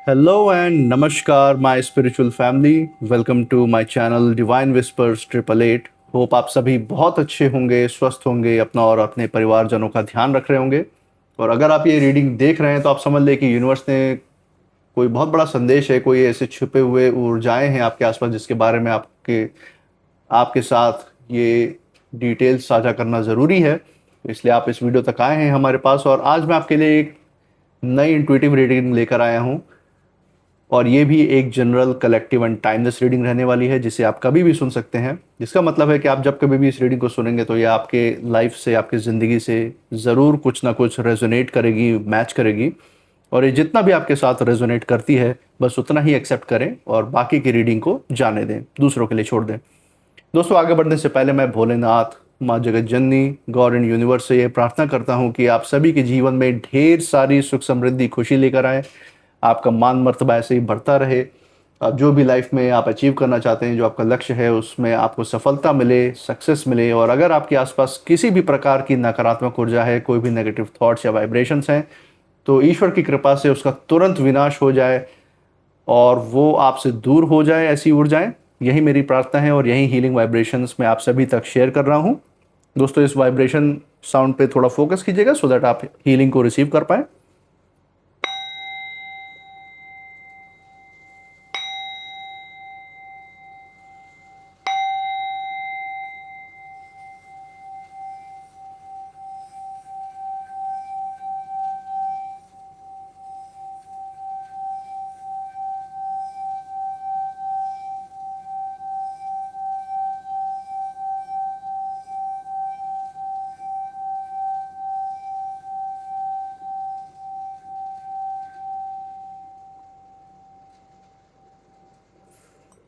Hello and namaskar, my spiritual family. Welcome to my channel Divine Whispers 888. Hope आप सभी बहुत अच्छे होंगे, स्वस्थ होंगे, अपना और अपने परिवारजनों का ध्यान रख रहे होंगे। और अगर आप ये रीडिंग देख रहे हैं तो आप समझ लें कि यूनिवर्स ने कोई बहुत बड़ा संदेश है, कोई ऐसे छुपे हुए ऊर्जाएं हैं आपके आसपास जिसके बारे में आपके आपके साथ ये डिटेल्स साझा करना ज़रूरी है। तो इसलिए आप इस वीडियो तक आए हैं हमारे पास, और आज मैं आपके लिए एक नई इंट्यूटिव रीडिंग लेकर आया हूँ। और ये भी एक general collective and timeless reading रहने वाली है, जिसे आप कभी भी सुन सकते हैं। जिसका मतलब है कि आप जब कभी भी इस रीडिंग को सुनेंगे तो ये आपके लाइफ से, आपकी ज़िंदगी से ज़रूर कुछ ना कुछ रेजोनेट करेगी, मैच करेगी। और ये जितना भी आपके साथ रेजोनेट करती है, बस उतना ही एक्सेप्ट करें और बाकी की रीडिंग को जाने दें, दूसरों के लिए छोड़ दें। दोस्तों, आगे बढ़ने से पहले मैं भोलेनाथ, माँ जगत जननी, गॉड एंड यूनिवर्स से ये प्रार्थना करता हूँ कि आप सभी के जीवन में ढेर सारी सुख समृद्धि खुशी लेकर आए। आपका मान मर्तबा ऐसे ही बढ़ता रहे। आप जो भी लाइफ में आप अचीव करना चाहते हैं, जो आपका लक्ष्य है, उसमें आपको सफलता मिले, सक्सेस मिले। और अगर आपके आसपास किसी भी प्रकार की नकारात्मक ऊर्जा है, कोई भी नेगेटिव थॉट्स या वाइब्रेशंस हैं, तो ईश्वर की कृपा से उसका तुरंत विनाश हो जाए और वो आपसे दूर हो जाए, ऐसी ऊर्जाएं। यही मेरी प्रार्थना है और यही हीलिंग वाइब्रेशंस मैं आप सभी तक शेयर कर रहा हूँ। दोस्तों, इस वाइब्रेशन साउंड पे थोड़ा फोकस कीजिएगा सो दैट आप हीलिंग को रिसीव कर पाए।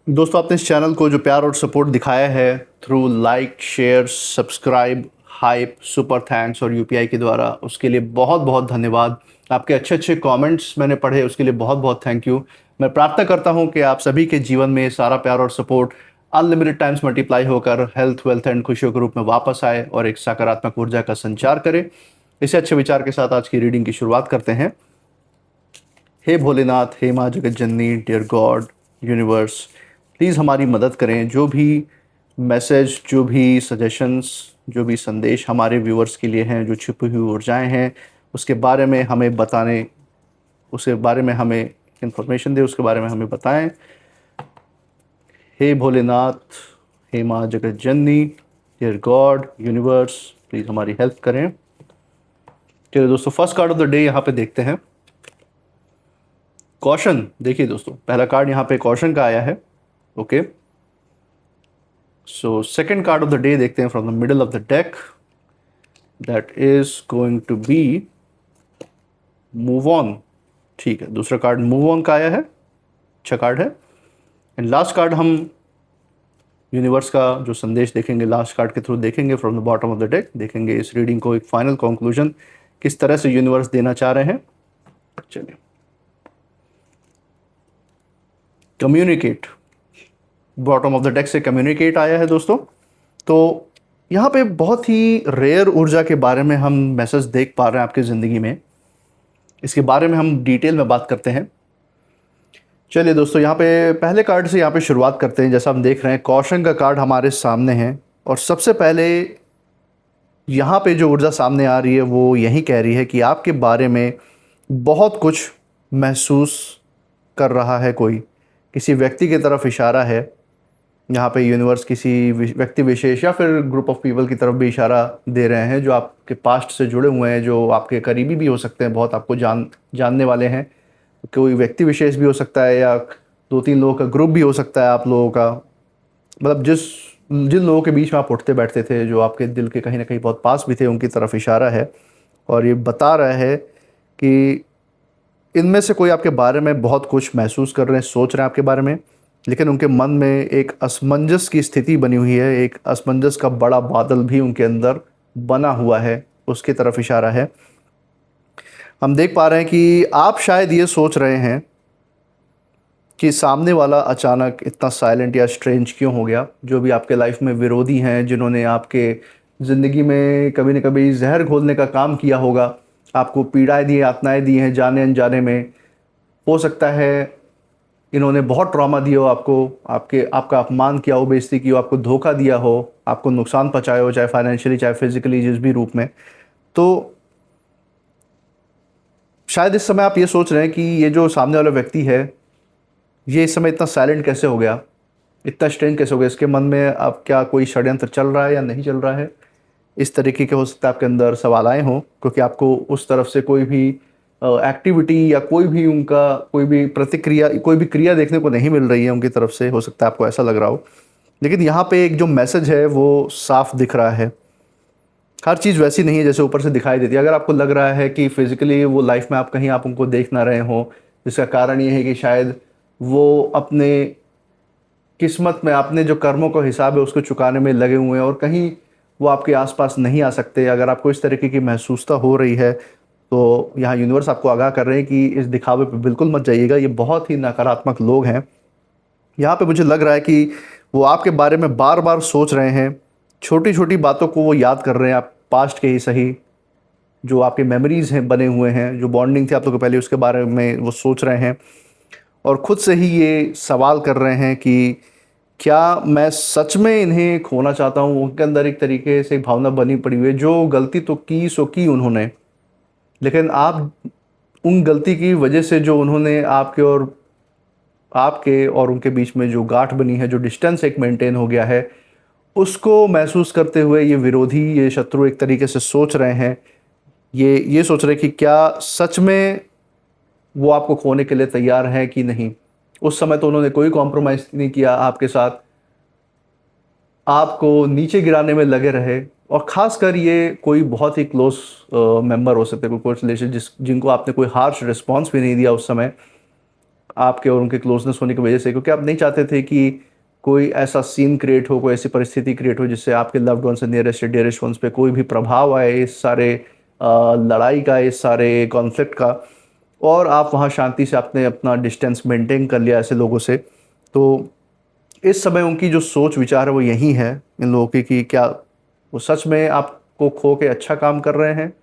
दोस्तों, आपने इस चैनल को जो प्यार और सपोर्ट दिखाया है through like, share, subscribe, hype, super thanks और यूपीआई के द्वारा, उसके लिए बहुत बहुत धन्यवाद। आपके अच्छे अच्छे कमेंट्स मैंने पढ़े, उसके लिए बहुत बहुत थैंक यू। मैं प्रार्थना करता हूं कि आप सभी के जीवन में सारा प्यार और सपोर्ट अनलिमिटेड टाइम्स मल्टीप्लाई होकर हेल्थ, वेल्थ एंड खुशियों के रूप में वापस आए और एक सकारात्मक ऊर्जा का संचार करे। इसे अच्छे विचार के साथ आज की रीडिंग की शुरुआत करते हैं। हे भोलेनाथ, हे माँ जगत जननी, डियर गॉड, यूनिवर्स, प्लीज़ हमारी मदद करें। जो भी मैसेज, जो भी सजेशंस, जो भी संदेश हमारे व्यूअर्स के लिए हैं, जो छुपी हुई ऊर्जाएं हैं, उसके बारे में हमें बताने, उसके बारे में हमें इंफॉर्मेशन दें, उसके बारे में हमें बताएं। हे भोलेनाथ, हे माँ जगत जननी, डियर गॉड, यूनिवर्स, प्लीज़ हमारी हेल्प करें। चलिए दोस्तों, first card of the day यहाँ पे देखते हैं, कॉशन। देखिए दोस्तों, पहला कार्ड यहाँ पे कॉशन का आया है। Okay, so second card of the day देखते हैं from the middle of the deck. That is going to be move on. ठीक है, दूसरा कार्ड मूव ऑन का आया है, अच्छा कार्ड है। एंड लास्ट कार्ड हम यूनिवर्स का जो संदेश देखेंगे, लास्ट कार्ड के थ्रू देखेंगे from the bottom of the deck. देखेंगे इस रीडिंग को एक फाइनल कंक्लूजन किस तरह से यूनिवर्स देना चाह रहे हैं। चलिए, communicate, bottom of the deck से कम्युनिकेट आया है दोस्तों। तो यहाँ पे बहुत ही रेयर ऊर्जा के बारे में हम मैसेज देख पा रहे हैं आपकी ज़िंदगी में। इसके बारे में हम डिटेल में बात करते हैं। चलिए दोस्तों, यहाँ पे पहले कार्ड से यहाँ पे शुरुआत करते हैं। जैसा हम देख रहे हैं, कॉशन का कार्ड हमारे सामने है, और सबसे पहले यहाँ पे जो ऊर्जा सामने आ रही है वो यही कह रही है कि आपके बारे में बहुत कुछ महसूस कर रहा है। कोई किसी व्यक्ति की तरफ इशारा है यहाँ पे। यूनिवर्स किसी व्यक्ति विशेष या फिर ग्रुप ऑफ पीपल की तरफ भी इशारा दे रहे हैं, जो आपके पास्ट से जुड़े हुए हैं, जो आपके करीबी भी हो सकते हैं, बहुत आपको जानने वाले हैं। कोई व्यक्ति विशेष भी हो सकता है, या दो तीन लोगों का ग्रुप भी हो सकता है आप लोगों का। मतलब जिन लोगों के बीच में आप उठते बैठते थे, जो आपके दिल के कहीं ना कहीं बहुत पास भी थे, उनकी तरफ इशारा है। और ये बता रहा है कि इनमें से कोई आपके बारे में बहुत कुछ महसूस कर रहे हैं, सोच रहे हैं आपके बारे में, लेकिन उनके मन में एक असमंजस की स्थिति बनी हुई है। एक असमंजस का बड़ा बादल भी उनके अंदर बना हुआ है, उसकी तरफ इशारा है। हम देख पा रहे हैं कि आप शायद ये सोच रहे हैं कि सामने वाला अचानक इतना साइलेंट या स्ट्रेंज क्यों हो गया। जो भी आपके लाइफ में विरोधी हैं, जिन्होंने आपके ज़िंदगी में कभी न कभी जहर घोलने का काम किया होगा, आपको पीड़ाएं दी, यातनाएं दी हैं जाने अनजाने में, हो सकता है इन्होंने बहुत ट्रॉमा दिया हो आपको, आपका अपमान किया हो, बेइज्जती की हो, आपको धोखा दिया हो, आपको नुकसान पहुंचाया हो, चाहे फाइनेंशियली चाहे फिजिकली, जिस भी रूप में। तो शायद इस समय आप ये सोच रहे हैं कि ये जो सामने वाला व्यक्ति है, ये इस समय इतना साइलेंट कैसे हो गया, इतना स्ट्रेंज कैसे हो गया, इसके मन में अब क्या कोई षड्यंत्र चल रहा है या नहीं चल रहा है। इस तरीके के हो सकता है आपके अंदर सवाल आए हों, क्योंकि आपको उस तरफ से कोई भी एक्टिविटी या कोई भी उनका कोई भी प्रतिक्रिया, कोई भी क्रिया देखने को नहीं मिल रही है उनकी तरफ से। हो सकता है आपको ऐसा लग रहा हो, लेकिन यहाँ पे एक जो मैसेज है वो साफ दिख रहा है। हर चीज़ वैसी नहीं है जैसे ऊपर से दिखाई देती है। अगर आपको लग रहा है कि फिजिकली वो लाइफ में आप कहीं आप उनको देख ना रहे हो, जिसका कारण ये है कि शायद वो अपने किस्मत में अपने जो कर्मों का हिसाब है उसको चुकाने में लगे हुए हैं और कहीं वो आपके आसपास नहीं आ सकते। अगर आपको इस तरीके की महसूसता हो रही है तो यहाँ यूनिवर्स आपको आगाह कर रहे हैं कि इस दिखावे पे बिल्कुल मत जाइएगा। ये बहुत ही नकारात्मक लोग हैं। यहाँ पे मुझे लग रहा है कि वो आपके बारे में बार बार सोच रहे हैं, छोटी छोटी बातों को वो याद कर रहे हैं, आप पास्ट के ही सही, जो आपके मेमोरीज हैं बने हुए हैं, जो बॉन्डिंग थी आप लोग के पहले, उसके बारे में वो सोच रहे हैं और खुद से ही ये सवाल कर रहे हैं कि क्या मैं सच में इन्हें खोना चाहता हूँ। उनके अंदर एक तरीके से भावना बनी पड़ी हुई है, जो गलती तो की सो की उन्होंने, लेकिन आप उन गलती की वजह से जो उन्होंने आपके और उनके बीच में जो गांठ बनी है, जो डिस्टेंस एक मेंटेन हो गया है, उसको महसूस करते हुए ये विरोधी, ये शत्रु एक तरीके से सोच रहे हैं, ये सोच रहे हैं कि क्या सच में वो आपको खोने के लिए तैयार है कि नहीं। उस समय तो उन्होंने कोई कॉम्प्रोमाइज़ नहीं किया आपके साथ, आपको नीचे गिराने में लगे रहे। और ख़ासकर ये कोई बहुत ही क्लोज मेंबर हो सकते हैं, कोई रिलेशन जिनको आपने कोई हार्श रिस्पॉन्स भी नहीं दिया उस समय, आपके और उनके क्लोजनेस होने की वजह से, क्योंकि आप नहीं चाहते थे कि कोई ऐसा सीन क्रिएट हो, कोई ऐसी परिस्थिति क्रिएट हो जिससे आपके loved ones, nearest dearest ones पे कोई भी प्रभाव आए इस सारे लड़ाई का, इस सारे कॉन्फ्लिक्ट का, और आप वहाँ शांति से आपने अपना डिस्टेंस मेंटेन कर लिया ऐसे लोगों से। तो इस समय उनकी जो सोच विचार है वो यही है इन लोगों की कि क्या वो सच में आपको खो के अच्छा काम कर रहे हैं,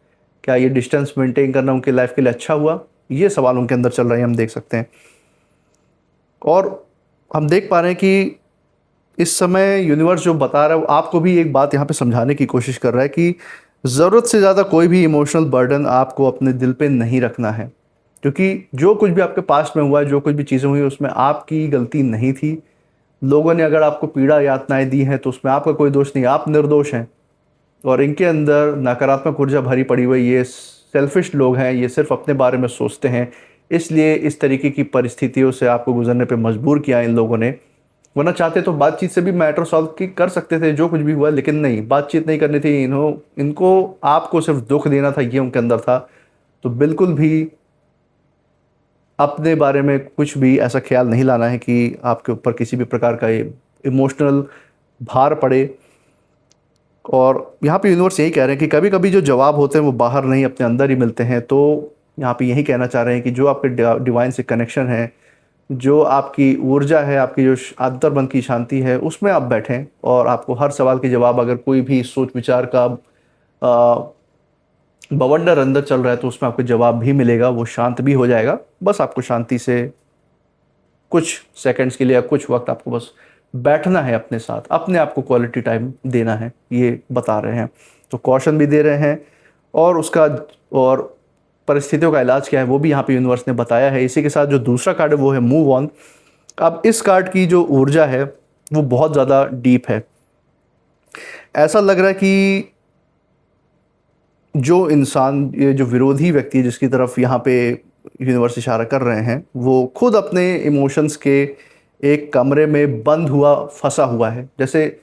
क्या ये डिस्टेंस मेंटेन करना उनकी लाइफ के लिए अच्छा हुआ। ये सवाल उनके अंदर चल रहे हैं, हम देख सकते हैं। और हम देख पा रहे हैं कि इस समय यूनिवर्स जो बता रहा है वो आपको भी एक बात यहाँ पे समझाने की कोशिश कर रहा है कि ज़रूरत से ज़्यादा कोई भी इमोशनल बर्डन आपको अपने दिल पे नहीं रखना है, क्योंकि जो कुछ भी आपके पास्ट में हुआ है, जो कुछ भी चीज़ें हुई, उसमें आपकी गलती नहीं थी। लोगों ने अगर आपको पीड़ा यातनाएं दी हैं तो उसमें आपका कोई दोष नहीं, आप निर्दोष हैं। और इनके अंदर नकारात्मक ऊर्जा भरी पड़ी हुई, ये सेल्फिश लोग हैं, ये सिर्फ अपने बारे में सोचते हैं, इसलिए इस तरीके की परिस्थितियों से आपको गुजरने पे मजबूर किया इन लोगों ने। वरना चाहते तो बातचीत से भी मैटर सॉल्व की कर सकते थे, जो कुछ भी हुआ, लेकिन नहीं, बातचीत नहीं करनी थी। इनको आपको सिर्फ दुख देना था, ये उनके अंदर था। तो बिल्कुल भी अपने बारे में कुछ भी ऐसा ख्याल नहीं लाना है कि आपके ऊपर किसी भी प्रकार का इमोशनल भार पड़े। और यहाँ पे यूनिवर्स यही कह रहे हैं कि कभी कभी जो जवाब होते हैं वो बाहर नहीं, अपने अंदर ही मिलते हैं। तो यहाँ पे यही कहना चाह रहे हैं कि जो आपके डिवाइन से कनेक्शन है, जो आपकी ऊर्जा है, आपकी जो अंतर मन की शांति है, उसमें आप बैठें और आपको हर सवाल के जवाब, अगर कोई भी सोच विचार का बवंडर अंदर चल रहा है तो उसमें आपको जवाब भी मिलेगा, वो शांत भी हो जाएगा। बस आपको शांति से कुछ सेकंड्स के लिए या कुछ वक्त आपको बस बैठना है अपने साथ, अपने आप को क्वालिटी टाइम देना है, ये बता रहे हैं। तो कॉशन भी दे रहे हैं और उसका और परिस्थितियों का इलाज क्या है वो भी यहाँ पे यूनिवर्स ने बताया है। इसी के साथ जो दूसरा कार्ड है वो है मूव ऑन। अब इस कार्ड की जो ऊर्जा है वो बहुत ज़्यादा डीप है। ऐसा लग रहा है कि जो इंसान, ये जो विरोधी व्यक्ति है जिसकी तरफ यहाँ पे यूनिवर्स इशारा कर रहे हैं, वो खुद अपने इमोशंस के एक कमरे में बंद हुआ, फंसा हुआ है। जैसे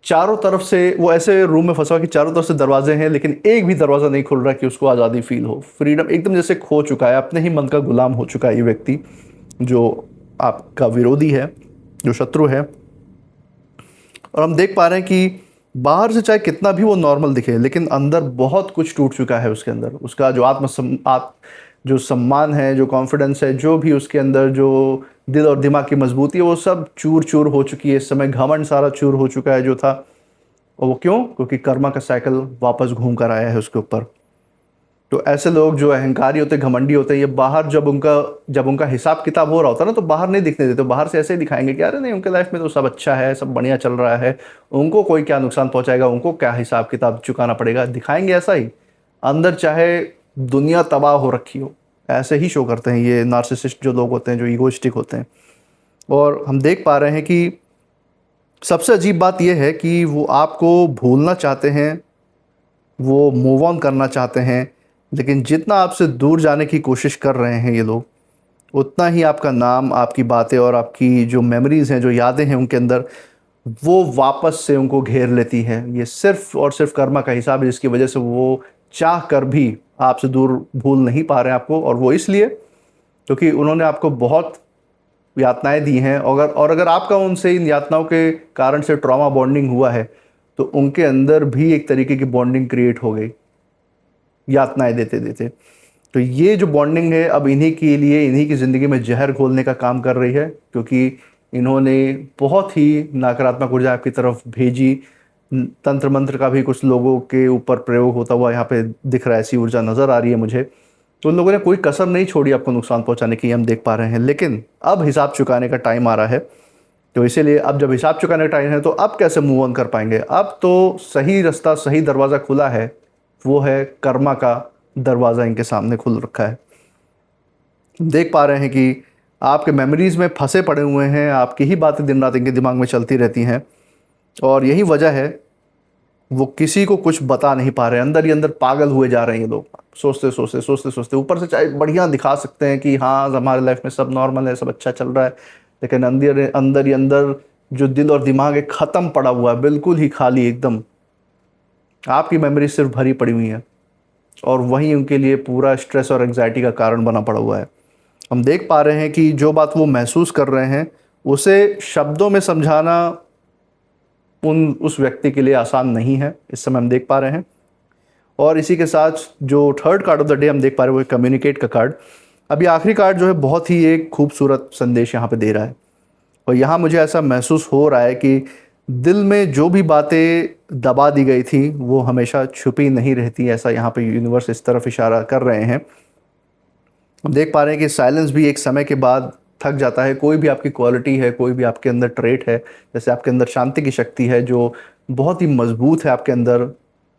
चारों तरफ से वो ऐसे रूम में फंसा हुआ कि चारों तरफ से दरवाजे हैं, लेकिन एक भी दरवाज़ा नहीं खुल रहा कि उसको आज़ादी फील हो, फ्रीडम एकदम जैसे खो चुका है, अपने ही मन का गुलाम हो चुका है ये व्यक्ति, जो आपका विरोधी है, जो शत्रु है। और हम देख पा रहे हैं कि बाहर से चाहे कितना भी वो नॉर्मल दिखे, लेकिन अंदर बहुत कुछ टूट चुका है उसके अंदर। उसका जो जो सम्मान है, जो कॉन्फिडेंस है, जो भी उसके अंदर जो दिल और दिमाग की मजबूती है, वो सब चूर चूर हो चुकी है इस समय। घमंड सारा चूर हो चुका है जो था। और वो क्यों? क्योंकि कर्मा का साइकिल वापस घूम कर आया है उसके ऊपर। तो ऐसे लोग जो अहंकारी होते हैं, घमंडी होते हैं, ये बाहर जब उनका हिसाब किताब हो रहा होता है ना, तो बाहर नहीं दिखने देते। बाहर से ऐसे ही दिखाएंगे कि अरे नहीं, उनके लाइफ में तो सब अच्छा है, सब बढ़िया चल रहा है, उनको कोई क्या नुकसान पहुंचाएगा, उनको क्या हिसाब किताब चुकाना पड़ेगा, दिखाएंगे ऐसा ही। अंदर चाहे दुनिया तबाह हो रखी हो, ऐसे ही शो करते हैं ये नार्सिसिस्ट जो लोग होते हैं, जो ईगोइस्टिक होते हैं। और हम देख पा रहे हैं कि सबसे अजीब बात यह है कि वो आपको भूलना चाहते हैं, वो मूव ऑन करना चाहते हैं, लेकिन जितना आपसे दूर जाने की कोशिश कर रहे हैं ये लोग, उतना ही आपका नाम, आपकी बातें और आपकी जो मेमोरीज़ हैं, जो यादें हैं उनके अंदर, वो वापस से उनको घेर लेती है। ये सिर्फ़ और सिर्फ कर्मा का हिसाब है, जिसकी वजह से वो चाह कर भी आपसे दूर भूल नहीं पा रहे हैं आपको। और वो इसलिए क्योंकि उन्होंने आपको बहुत यातनाएं दी हैं। अगर आपका उनसे इन यातनाओं के कारण से ट्रॉमा बॉन्डिंग हुआ है, तो उनके अंदर भी एक तरीके की बॉन्डिंग क्रिएट हो गई यातनाएं देते देते। तो ये जो बॉन्डिंग है, अब इन्हीं के लिए, इन्हीं की ज़िंदगी में जहर घोलने का काम कर रही है, क्योंकि इन्होंने बहुत ही नकारात्मक ऊर्जा आपकी तरफ भेजी। तंत्र मंत्र का भी कुछ लोगों के ऊपर प्रयोग होता हुआ यहाँ पे दिख रहा है, ऐसी ऊर्जा नज़र आ रही है मुझे। तो उन लोगों ने कोई कसर नहीं छोड़ी आपको नुकसान पहुंचाने की, हम देख पा रहे हैं। लेकिन अब हिसाब चुकाने का टाइम आ रहा है। तो इसीलिए अब जब हिसाब चुकाने का टाइम है, तो अब कैसे मूव ऑन कर पाएंगे? अब तो सही रास्ता, सही दरवाज़ा खुला है, वो है कर्मा का दरवाज़ा इनके सामने खुल रखा है। देख पा रहे हैं कि आपके मेमोरीज़ में फंसे पड़े हुए हैं, आपकी ही बातें दिन रात इनके दिमाग में चलती रहती हैं, और यही वजह है वो किसी को कुछ बता नहीं पा रहे हैं। अंदर ही अंदर पागल हुए जा रहे हैं ये लोग, सोचते सोचते सोचते सोचते। ऊपर से चाहे बढ़िया दिखा सकते हैं कि हाँ हमारे लाइफ में सब नॉर्मल है, सब अच्छा चल रहा है, लेकिन अंदर अंदर ही अंदर जो दिल और दिमाग है, ख़त्म पड़ा हुआ है, बिल्कुल ही खाली एकदम। आपकी मेमोरी सिर्फ भरी पड़ी हुई है, और वही उनके लिए पूरा स्ट्रेस और एंग्जाइटी का कारण बना पड़ा हुआ है। हम देख पा रहे हैं कि जो बात वो महसूस कर रहे हैं, उसे शब्दों में समझाना उस व्यक्ति के लिए आसान नहीं है, इस समय हम देख पा रहे हैं। और इसी के साथ जो third card of the day हम देख पा रहे हैं, वो है कम्युनिकेट का कार्ड। अभी आखिरी कार्ड जो है, बहुत ही एक खूबसूरत संदेश यहाँ पे दे रहा है। और यहाँ मुझे ऐसा महसूस हो रहा है कि दिल में जो भी बातें दबा दी गई थी, वो हमेशा छुपी नहीं रहती, ऐसा यहाँ पे यूनिवर्स इस तरफ इशारा कर रहे हैं। हम देख पा रहे हैं कि साइलेंस भी एक समय के बाद थक जाता है। कोई भी आपकी क्वालिटी है, कोई भी आपके अंदर ट्रेट है, जैसे आपके अंदर शांति की शक्ति है जो बहुत ही मजबूत है आपके अंदर,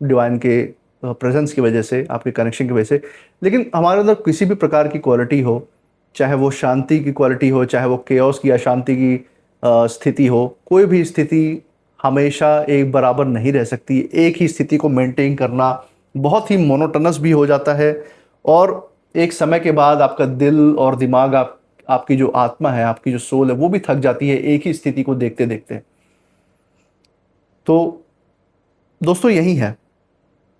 डिवाइन के प्रेजेंस की वजह से, आपके कनेक्शन की वजह से। लेकिन हमारे अंदर किसी भी प्रकार की क्वालिटी हो, चाहे वो शांति की क्वालिटी हो, चाहे वो केओस की, अशांति की स्थिति हो, कोई भी स्थिति हमेशा एक बराबर नहीं रह सकती। एक ही स्थिति को मेंटेन करना बहुत ही मोनोटोनस भी हो जाता है, और एक समय के बाद आपका दिल और दिमाग, आपकी जो आत्मा है, आपकी जो सोल है, वो भी थक जाती है एक ही स्थिति को देखते देखते। तो दोस्तों यही है,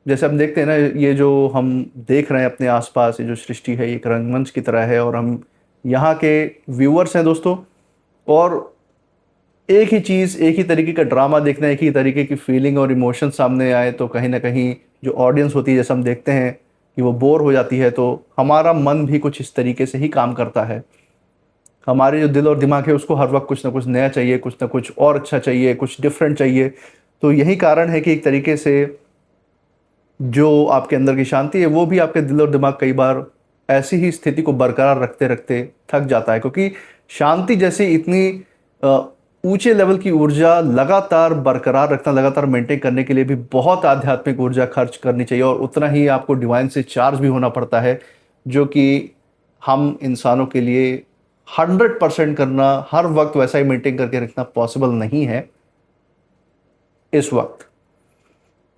जैसे हम देखते हैं ना, ये जो हम देख रहे हैं अपने आसपास, ये जो सृष्टि है, एक रंगमंच की तरह है, और हम यहाँ के व्यूअर्स हैं दोस्तों। और एक ही चीज़, एक ही तरीके का ड्रामा देखना, एक ही तरीके की फीलिंग और इमोशन सामने आए, तो कहीं ना कहीं जो ऑडियंस होती है, जैसे हम देखते हैं कि वो बोर हो जाती है, तो हमारा मन भी कुछ इस तरीके से ही काम करता है। हमारे जो दिल और दिमाग है, उसको हर वक्त कुछ ना कुछ नया चाहिए, कुछ ना कुछ और अच्छा चाहिए, कुछ डिफरेंट चाहिए। तो यही कारण है कि एक तरीके से जो आपके अंदर की शांति है, वो भी आपके दिल और दिमाग कई बार ऐसी ही स्थिति को बरकरार रखते रखते थक जाता है। क्योंकि शांति जैसी इतनी ऊंचे लेवल की ऊर्जा लगातार बरकरार रखना, लगातार मेंटेन करने के लिए भी बहुत आध्यात्मिक ऊर्जा खर्च करनी चाहिए, और उतना ही आपको डिवाइन से चार्ज भी होना पड़ता है, जो कि हम इंसानों के लिए 100% करना, हर वक्त वैसा ही मेंटेन करके रखना पॉसिबल नहीं है इस वक्त।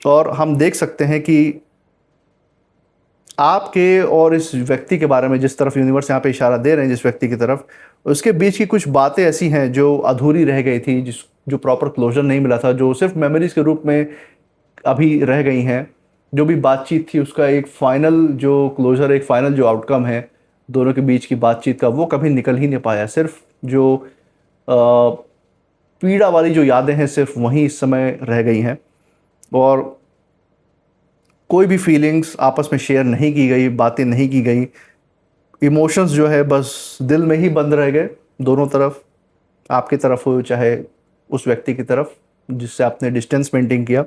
और हम देख सकते हैं कि आपके और इस व्यक्ति के बारे में, जिस तरफ यूनिवर्स यहाँ पे इशारा दे रहे हैं, जिस व्यक्ति की तरफ, उसके बीच की कुछ बातें ऐसी हैं जो अधूरी रह गई थी, जो प्रॉपर क्लोजर नहीं मिला था, जो सिर्फ मेमोरीज के रूप में अभी रह गई हैं। जो भी बातचीत थी, उसका एक फाइनल जो क्लोजर, एक फाइनल जो आउटकम है दोनों के बीच की बातचीत का, वो कभी निकल ही नहीं पाया। सिर्फ जो पीड़ा वाली जो यादें हैं, सिर्फ वहीं इस समय रह गई हैं, और कोई भी फीलिंग्स आपस में शेयर नहीं की गई, बातें नहीं की गई। इमोशंस जो है बस दिल में ही बंद रह गए, दोनों तरफ, आपकी तरफ हो चाहे उस व्यक्ति की तरफ जिससे आपने डिस्टेंस मेंटेन किया।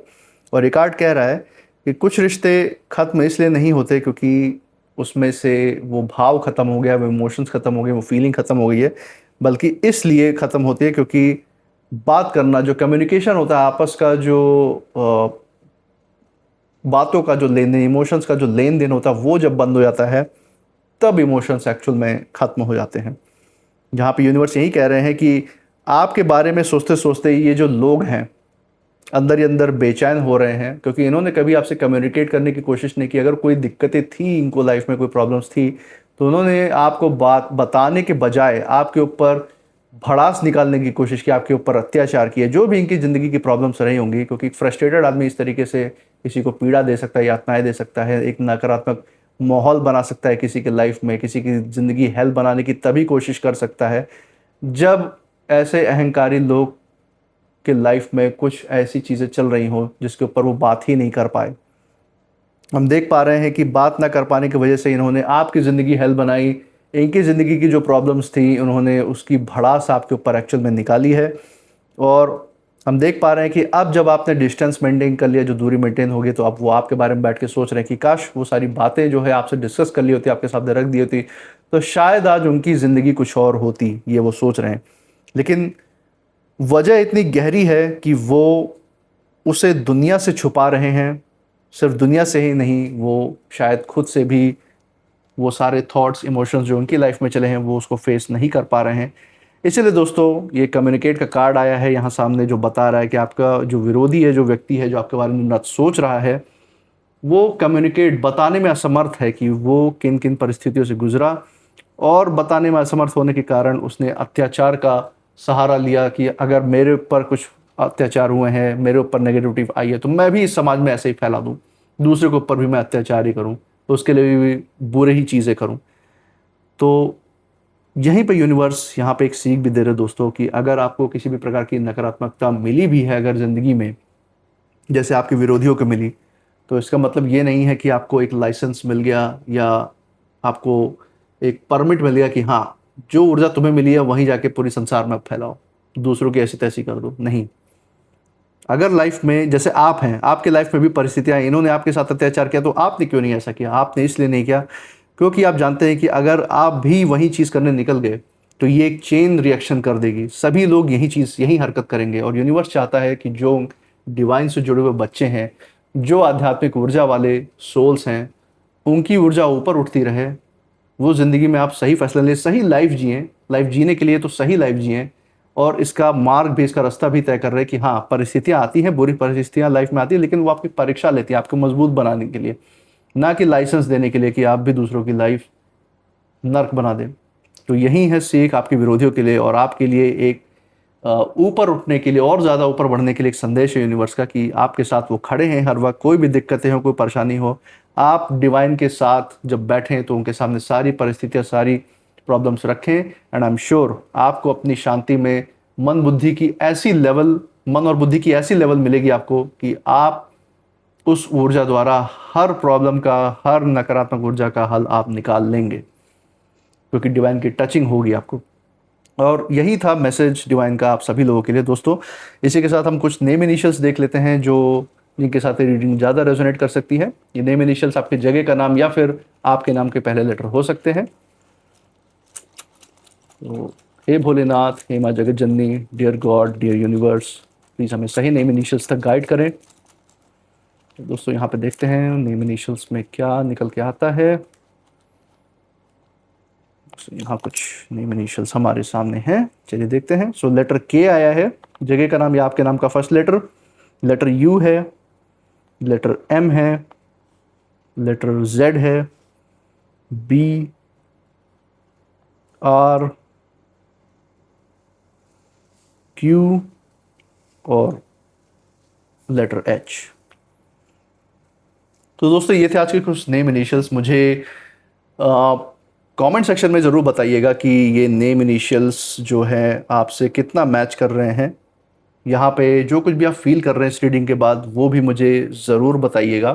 और रिकार्ड कह रहा है कि कुछ रिश्ते ख़त्म इसलिए नहीं होते क्योंकि उसमें से वो भाव ख़त्म हो गया, वो इमोशंस ख़त्म हो गए, वो फीलिंग ख़त्म हो गई है, बल्कि इसलिए ख़त्म होती है क्योंकि बात करना, जो कम्युनिकेशन होता है आपस का, जो बातों का जो लेन देन, इमोशंस का जो लेन देन होता है, वो जब बंद हो जाता है तब इमोशंस एक्चुअल में ख़त्म हो जाते हैं। जहाँ पे यूनिवर्स यही कह रहे हैं कि आपके बारे में सोचते सोचते ये जो लोग हैं अंदर ही अंदर बेचैन हो रहे हैं, क्योंकि इन्होंने कभी आपसे कम्युनिकेट करने की कोशिश नहीं की। अगर कोई दिक्कतें थी, इनको लाइफ में कोई प्रॉब्लम्स थी, तो उन्होंने आपको बात बताने के बजाय आपके ऊपर भड़ास निकालने की कोशिश की, आपके ऊपर अत्याचार किए, जो भी इनकी ज़िंदगी की प्रॉब्लम्स रही होंगी। क्योंकि फ्रस्ट्रेटेड आदमी इस तरीके से किसी को पीड़ा दे सकता है, यातनाएं दे सकता है, एक नकारात्मक माहौल बना सकता है किसी के लाइफ में, किसी की ज़िंदगी हेल बनाने की तभी कोशिश कर सकता है जब ऐसे अहंकारी लोग के लाइफ में कुछ ऐसी चीज़ें चल रही हों जिसके ऊपर वो बात ही नहीं कर पाए। हम देख पा रहे हैं कि बात ना कर पाने की वजह से इन्होंने आपकी ज़िंदगी हेल बनाई। इनकी ज़िंदगी की जो प्रॉब्लम्स थी उन्होंने उसकी भड़ास आपके ऊपर एक्चुअल में निकाली है। और हम देख पा रहे हैं कि अब जब आपने डिस्टेंस मेंटेन कर लिया, जो दूरी मेंटेन हो गई, तो अब वो आपके बारे में बैठ के सोच रहे हैं कि काश वो सारी बातें जो है आपसे डिस्कस कर ली होती, आपके सामने रख दी होती, तो शायद आज उनकी ज़िंदगी कुछ और होती, ये वो सोच रहे हैं। लेकिन वजह इतनी गहरी है कि वो उसे दुनिया से छुपा रहे हैं। सिर्फ दुनिया से ही नहीं, वो शायद खुद से भी वो सारे थॉट्स, इमोशंस जो उनकी लाइफ में चले हैं वो उसको फेस नहीं कर पा रहे हैं। इसीलिए दोस्तों ये कम्युनिकेट का कार्ड आया है यहाँ सामने, जो बता रहा है कि आपका जो विरोधी है, जो व्यक्ति है जो आपके बारे में नत सोच रहा है, वो कम्युनिकेट बताने में असमर्थ है कि वो किन किन परिस्थितियों से गुजरा, और बताने में असमर्थ होने के कारण उसने अत्याचार का सहारा लिया कि अगर मेरे ऊपर कुछ अत्याचार हुए हैं, मेरे ऊपर नेगेटिविटी आई है, तो मैं भी इस समाज में ऐसे ही फैला दूँ, दूसरे के ऊपर भी मैं अत्याचार ही करूँ, तो उसके लिए भी बुरे ही चीज़ें करूँ। तो यहीं पे यूनिवर्स यहाँ पे एक सीख भी दे रहे दोस्तों कि अगर आपको किसी भी प्रकार की नकारात्मकता मिली भी है अगर ज़िंदगी में, जैसे आपके विरोधियों को मिली, तो इसका मतलब ये नहीं है कि आपको एक लाइसेंस मिल गया या आपको एक परमिट मिल गया कि हाँ, जो ऊर्जा तुम्हें मिली है वहीं जाके पूरी संसार में अब फैलाओ, दूसरों की ऐसी तैसी कर दो। नहीं, अगर लाइफ में जैसे आप हैं, आपके लाइफ में भी परिस्थितियां, इन्होंने आपके साथ अत्याचार किया, तो आपने क्यों नहीं ऐसा किया? आपने इसलिए नहीं किया क्योंकि आप जानते हैं कि अगर आप भी वही चीज़ करने निकल गए तो ये एक चेन रिएक्शन कर देगी, सभी लोग यही चीज़, यही हरकत करेंगे। और यूनिवर्स चाहता है कि जो डिवाइन से जुड़े हुए बच्चे हैं, जो आध्यात्मिक ऊर्जा वाले सोल्स हैं, उनकी ऊर्जा ऊपर उठती रहे, वो ज़िंदगी में आप सही फैसला लें, सही लाइफ जिएँ। लाइफ जीने के लिए तो सही लाइफ जिएँ, और इसका मार्ग भी, इसका रास्ता भी तय कर रहे हैं कि हाँ, परिस्थितियाँ आती हैं, बुरी परिस्थितियाँ लाइफ में आती हैं, लेकिन वो आपकी परीक्षा लेती है आपको मजबूत बनाने के लिए, ना कि लाइसेंस देने के लिए कि आप भी दूसरों की लाइफ नर्क बना दें। तो यही है सीख आपके विरोधियों के लिए, और आपके लिए एक ऊपर उठने के लिए, और ज़्यादा ऊपर बढ़ने के लिए एक संदेश है यूनिवर्स का कि आपके साथ वो खड़े हैं हर वक्त। कोई भी दिक्कतें हो, कोई परेशानी हो, आप डिवाइन के साथ जब बैठें तो उनके सामने सारी परिस्थितियाँ, सारी प्रॉब्लम्स रखें, एंड आई एम श्योर आपको अपनी शांति में मन और बुद्धि की ऐसी लेवल मिलेगी आपको कि आप उस ऊर्जा द्वारा हर प्रॉब्लम का, हर नकारात्मक ऊर्जा का हल आप निकाल लेंगे, क्योंकि डिवाइन की टचिंग होगी आपको। और यही था मैसेज डिवाइन का आप सभी लोगों के लिए दोस्तों। इसी के साथ हम कुछ नेम इनिशियल्स देख लेते हैं जो जिनके साथ रीडिंग ज़्यादा रेजोनेट कर सकती है। ये नेम इनिशियल्स आपके जगह का नाम या फिर आपके नाम के पहले लेटर हो सकते हैं। तो हे भोलेनाथ, हे माँ जगत जननी, dear God, dear universe, please हमें सही नेम इनिशियल्स तक गाइड करें। तो दोस्तों यहाँ पे देखते हैं नेम इनिशियल्स में क्या निकल के आता है। तो यहाँ कुछ नेम इनिशियल्स हमारे सामने हैं, चलिए देखते हैं। सो लेटर के आया है, जगह का नाम या आपके नाम का फर्स्ट लेटर। लेटर यू है, लेटर एम है, लेटर जेड है, बी, आर, क्यू और लेटर एच। तो दोस्तों ये थे आज के कुछ नेम इनिशियल्स। मुझे कमेंट सेक्शन में ज़रूर बताइएगा कि ये नेम इनिशियल्स जो है आपसे कितना मैच कर रहे हैं। यहाँ पे जो कुछ भी आप फील कर रहे हैं इस रीडिंग के बाद, वो भी मुझे ज़रूर बताइएगा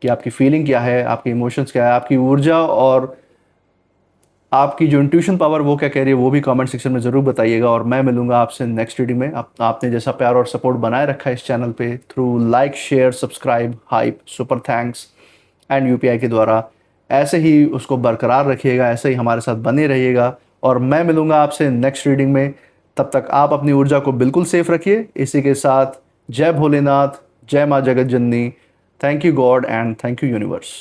कि आपकी फीलिंग क्या है, आपके इमोशंस क्या है, आपकी ऊर्जा और आपकी जो इंट्यूशन पावर वो क्या कह रही है वो भी कमेंट सेक्शन में ज़रूर बताइएगा, और मैं मिलूंगा आपसे नेक्स्ट रीडिंग में। आपने जैसा प्यार और सपोर्ट बनाए रखा है इस चैनल पे through like, share, subscribe, hype, super thanks and UPI के द्वारा, ऐसे ही उसको बरकरार रखिएगा, ऐसे ही हमारे साथ बने रहिएगा। और मैं मिलूंगा आपसे नेक्स्ट रीडिंग में। तब तक आप अपनी ऊर्जा को बिल्कुल सेफ रखिए। इसी के साथ जय भोलेनाथ, जय माँ जगत जननी। Thank you God and thank you universe.